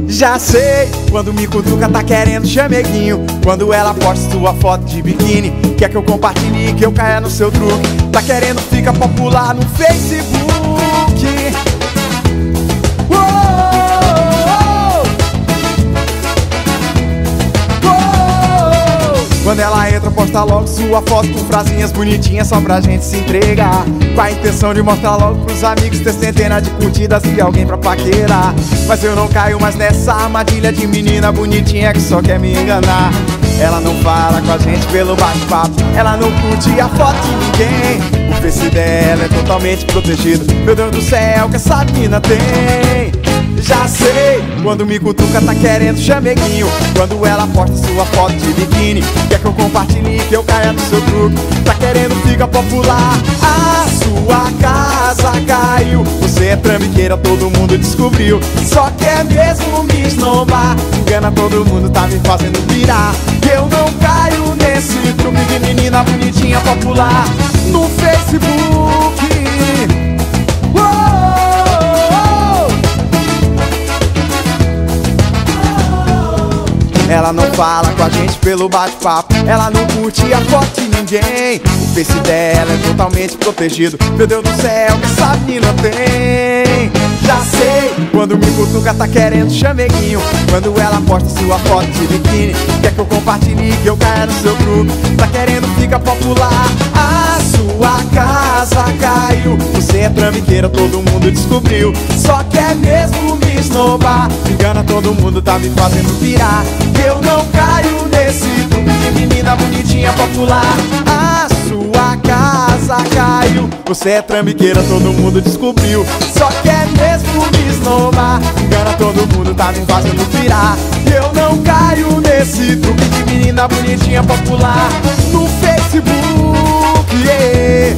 Já sei, quando me cutuca tá querendo chameguinho. Quando ela posta sua foto de biquíni, quer que eu compartilhe, que eu caia no seu truque. Tá querendo ficar popular no Facebook. Quando ela entra, posta logo sua foto com frasinhas bonitinhas só pra gente se entregar, com a intenção de mostrar logo pros amigos, ter centenas de curtidas e alguém pra paquerar. Mas eu não caio mais nessa armadilha de menina bonitinha que só quer me enganar. Ela não fala com a gente pelo bate-papo, ela não curte a foto de ninguém. O Face dela é totalmente protegido. Meu Deus do céu, que essa menina tem. Já sei, quando me cutuca tá querendo chameguinho. Quando ela posta sua foto de biquíni, quer que eu compartilhe, que eu caia no seu truque. Tá querendo ficar popular, a sua casa caiu. Você é trambiqueira, todo mundo descobriu. Só quer mesmo me esnobar, engana todo mundo, tá me fazendo pirar. Eu não caio nesse truque de menina bonitinha popular no Facebook. Ela não fala com a gente pelo bate-papo, ela não curte a foto de ninguém. O Face dela é totalmente protegido. Meu Deus do céu, que essa menina tem. Já sei, quando me cutuca tá querendo chameguinho. Quando ela posta sua foto de biquíni, quer que eu compartilhe, que eu caia no seu grupo. Tá querendo ficar popular, a sua casa caiu. Você é trambiqueira, todo mundo descobriu. Só quer mesmo me esnobar, engana todo mundo, tá me fazendo pirar. Eu não caio nesse truque de menina bonitinha popular. A sua casa caiu. Você é trambiqueira, todo mundo descobriu. Só quer mesmo me esnobar, engana todo mundo, tá me fazendo pirar. Eu não caio nesse truque de menina bonitinha popular no Facebook, yeah.